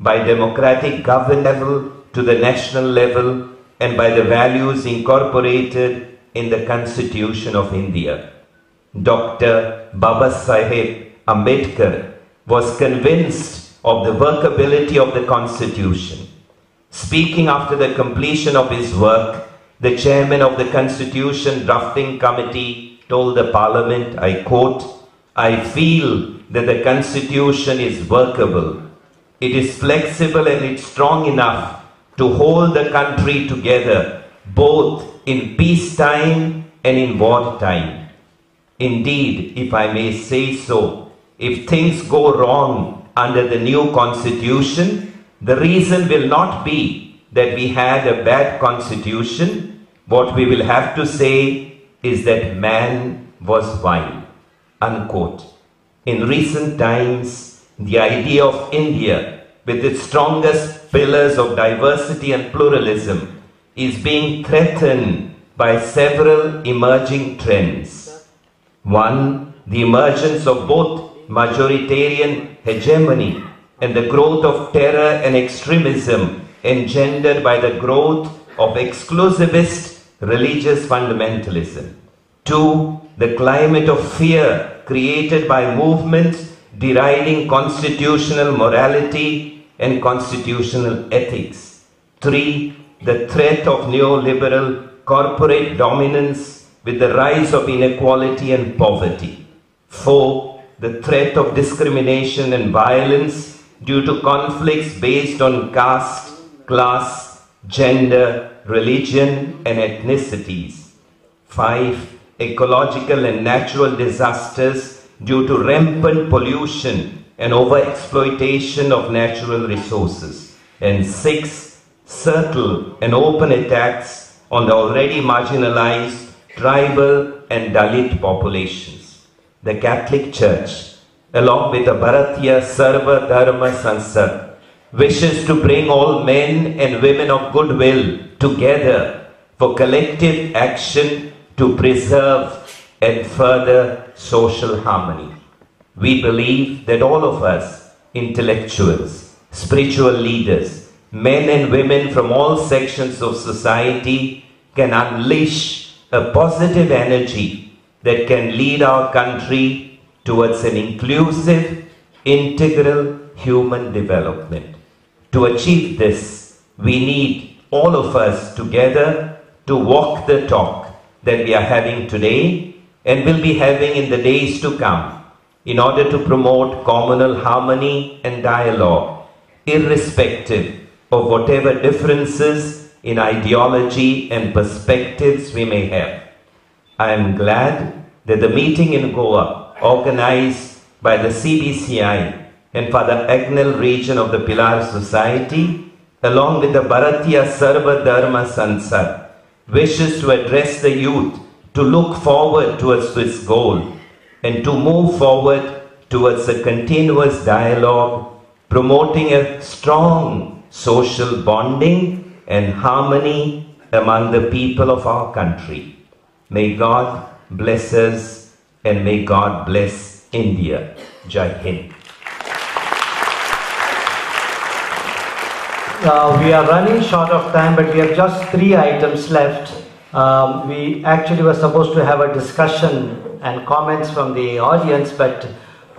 by democratic government level to the national level and by the values incorporated in the Constitution of India. Dr. Babasaheb Ambedkar was convinced of the workability of the Constitution. Speaking after the completion of his work, the chairman of the Constitution Drafting Committee told the Parliament, I quote, "I feel that the Constitution is workable. It is flexible and it's strong enough to hold the country together, both in peacetime and in wartime. Indeed, if I may say so, if things go wrong under the new Constitution, the reason will not be that we had a bad Constitution. What we will have to say is that man was vile." Unquote. In recent times, the idea of India, with its strongest pillars of diversity and pluralism, is being threatened by several emerging trends. One, the emergence of both majoritarian hegemony and the growth of terror and extremism engendered by the growth of exclusivist religious fundamentalism. Two, the climate of fear created by movements deriding constitutional morality and constitutional ethics. Three, the threat of neoliberal corporate dominance with the rise of inequality and poverty. Four, the threat of discrimination and violence due to conflicts based on caste, class, gender, religion, and ethnicities. 5. Ecological and natural disasters due to rampant pollution and overexploitation of natural resources. And 6. Subtle and open attacks on the already marginalized tribal and Dalit populations. The Catholic Church, along with the Bharatiya Sarva Dharma Sansad, wishes to bring all men and women of goodwill together for collective action to preserve and further social harmony. We believe that all of us, intellectuals, spiritual leaders, men and women from all sections of society, can unleash a positive energy that can lead our country towards an inclusive, integral human development. To achieve this, we need all of us together to walk the talk that we are having today and will be having in the days to come in order to promote communal harmony and dialogue, irrespective of whatever differences in ideology and perspectives we may have. I am glad that the meeting in Goa, organized by the CBCI and Father Agnel region of the Pilar Society, along with the Bharatiya Sarva Dharma Sansad, wishes to address the youth to look forward towards this goal and to move forward towards a continuous dialogue, promoting a strong social bonding and harmony among the people of our country. May God bless us and may God bless India. Jai Hind. We are running short of time, but we have just 3 items left. We actually were supposed to have a discussion and comments from the audience, but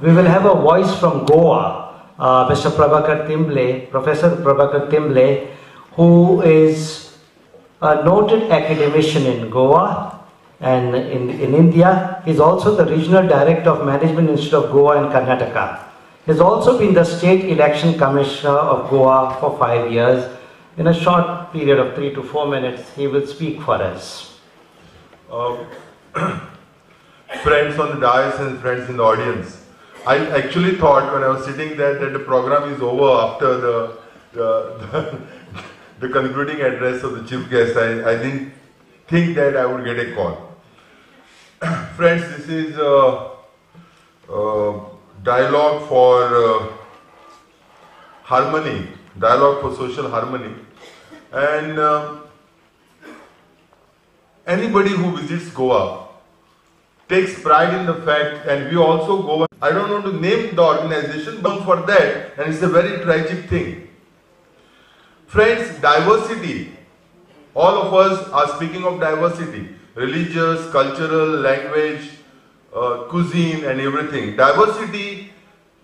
we will have a voice from Goa, Mr. Prabhakar Timble, Professor Prabhakar Timble, who is a noted academician in Goa and in India. He's also the Regional Director of Management Institute of Goa and Karnataka. He's also been the State Election Commissioner of Goa for 5 years. In a short period of 3 to 4 minutes, he will speak for us. Friends on the dais and friends in the audience, I actually thought when I was sitting there that the program is over after the concluding address of the chief guest. I didn't think that I would get a call. Friends, this is dialogue for harmony, dialogue for social harmony, and anybody who visits Goa takes pride in the fact, and we also go, I don't want to name the organization, but for that, and it's a very tragic thing. Friends, diversity. All of us are speaking of diversity. Religious, cultural, language, cuisine and everything. Diversity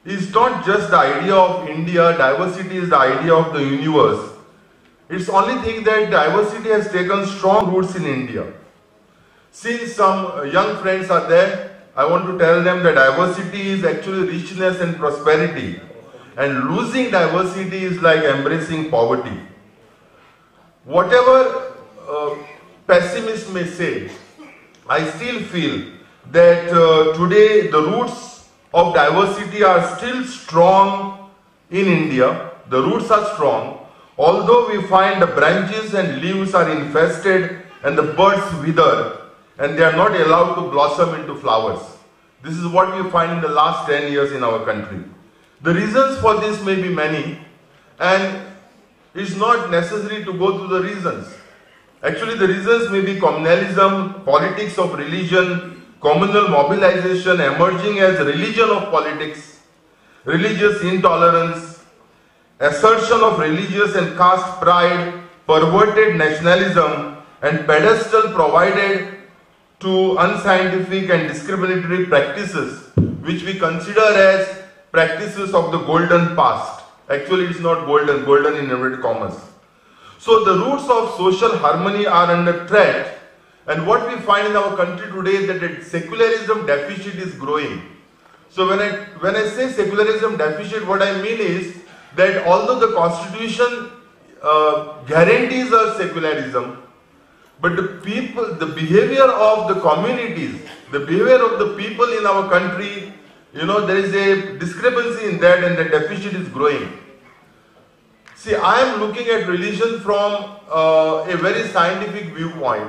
is not just the idea of India, diversity is the idea of the universe. It's only thing that diversity has taken strong roots in India. Since some young friends are there, I want to tell them that diversity is actually richness and prosperity. And losing diversity is like embracing poverty. Whatever pessimists may say, I still feel that today the roots of diversity are still strong in India. The roots are strong, although we find the branches and leaves are infested and the birds wither and they are not allowed to blossom into flowers. This is what we find in the last 10 years in our country. The reasons for this may be many, and it's not necessary to go through the reasons. Actually, the reasons may be communalism, politics of religion, communal mobilization emerging as religion of politics, religious intolerance, assertion of religious and caste pride, perverted nationalism, and pedestal provided to unscientific and discriminatory practices, which we consider as practices of the golden past. Actually, it's not golden, golden in inverted commas. So the roots of social harmony are under threat, and what we find in our country today is that the secularism deficit is growing. So when I say secularism deficit, what I mean is that although the constitution guarantees us secularism, but the behavior of the communities, the behavior of the people in our country, there is a discrepancy in that, and the deficit is growing. See, I am looking at religion from a very scientific viewpoint,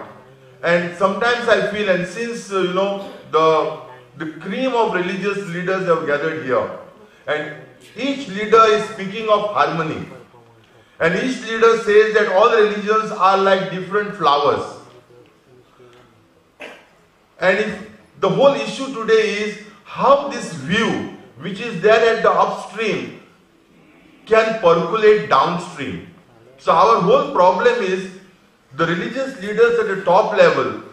and sometimes I feel, and since the cream of religious leaders have gathered here, and each leader is speaking of harmony, and each leader says that all religions are like different flowers. And if the whole issue today is how this view, which is there at the upstream, can percolate downstream. So our whole problem is the religious leaders at the top level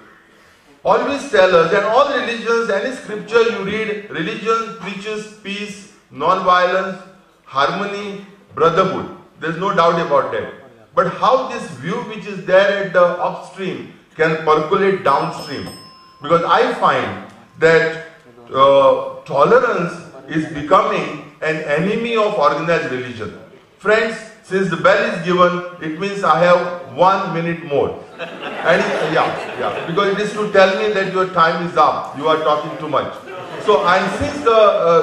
always tell us that all religions, any scripture you read, religion preaches peace, non-violence, harmony, brotherhood. There's no doubt about that. But how this view which is there at the upstream can percolate downstream? Because I find that tolerance is becoming an enemy of organized religion. Friends, since the bell is given, it means I have 1 minute more. And because it is to tell me that your time is up, you are talking too much. So, and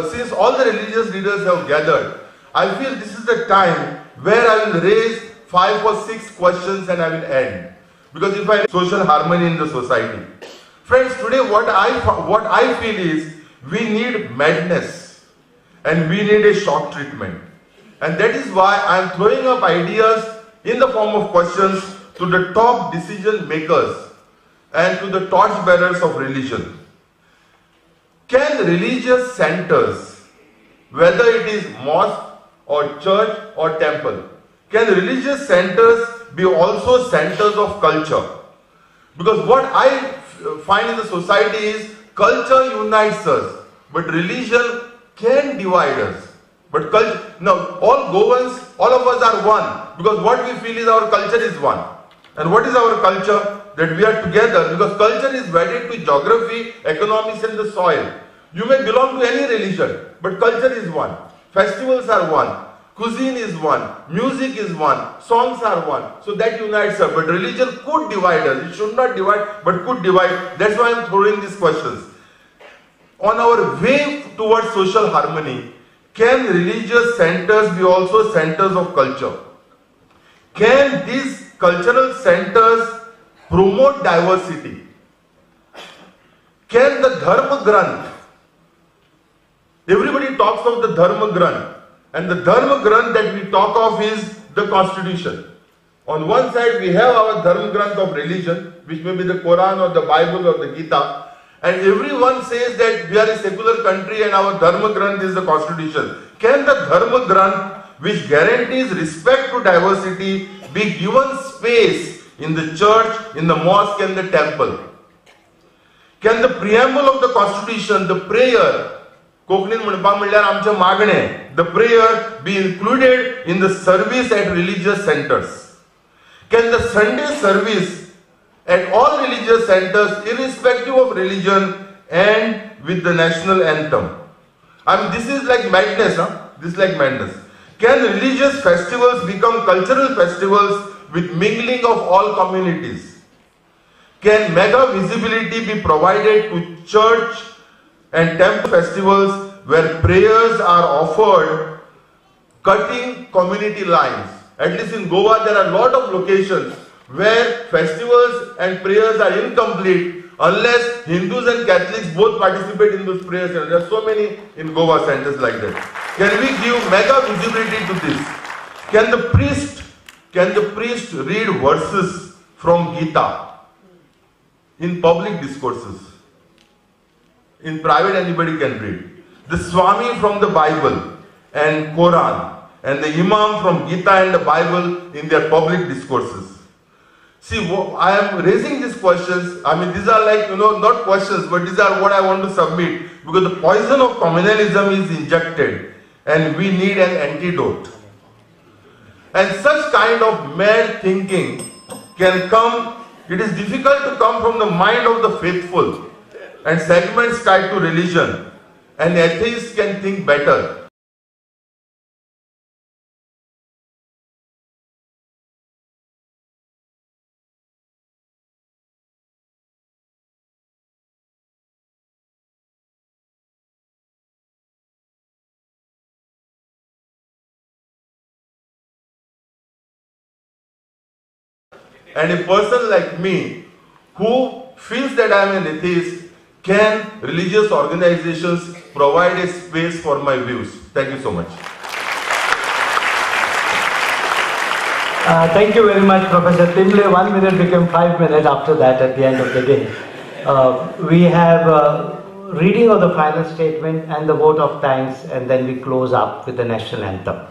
since all the religious leaders have gathered, I feel this is the time where I will raise 5 or 6 questions and I will end. Because if I social harmony in the society. Friends, today what I feel is we need madness and we need a shock treatment. And that is why I am throwing up ideas in the form of questions to the top decision makers and to the torch bearers of religion. Can religious centers, whether it is mosque or church or temple, can religious centers be also centers of culture? Because what I find in the society is culture unites us, but religion can divide us. But culture, now all Goans, all of us are one, because what we feel is our culture is one. And what is our culture? That we are together, because culture is wedded to geography, economics and the soil. You may belong to any religion, but culture is one. Festivals are one. Cuisine is one. Music is one. Songs are one. So that unites us. But religion could divide us. It should not divide, but could divide. That's why I am throwing these questions. On our way towards social harmony, can religious centers be also centers of culture? Can these cultural centers promote diversity? Can the Dharma Granth, everybody talks of the Dharma Granth, and the Dharma Granth that we talk of is the Constitution. On one side we have our Dharma Granth of religion, which may be the Quran or the Bible or the Gita, and everyone says that we are a secular country and our Dharma Granth is the Constitution. Can the Dharma Granth, which guarantees respect to diversity be given space in the church, in the mosque and the temple? Can the preamble of the constitution, the prayer, कोंकणीन म्हणपाक म्हणल्यार आमचे मागणे, the prayer be included in the service at religious centers? Can the Sunday service at all religious centers, irrespective of religion, end with the national anthem? I mean, this is like madness, huh? This is like madness. Can religious festivals become cultural festivals with mingling of all communities? Can mega visibility be provided to church and temple festivals where prayers are offered cutting community lines? At least in Goa, there are a lot of locations where festivals and prayers are incomplete unless Hindus and Catholics both participate in those prayers. There are so many in Goa centers like that. Can we give mega visibility to this? Can the priest read verses from Gita in public discourses? In private, anybody can read. The Swami from the Bible and Quran, and the Imam from Gita and the Bible in their public discourses. See, I am raising these questions. I mean, these are like, not questions, but these are what I want to submit. Because the poison of communalism is injected and we need an antidote. And such kind of mad thinking can come, it is difficult to come from the mind of the faithful and segments tied to religion. And atheists can think better. And a person like me, who feels that I am an atheist, can religious organizations provide a space for my views? Thank you so much. Thank you very much, Professor Timle. 1 minute became 5 minutes after that at the end of the day. We have reading of the final statement and the vote of thanks, and then we close up with the national anthem.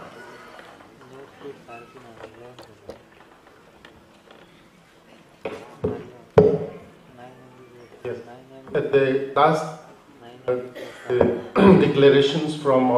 At the last declarations from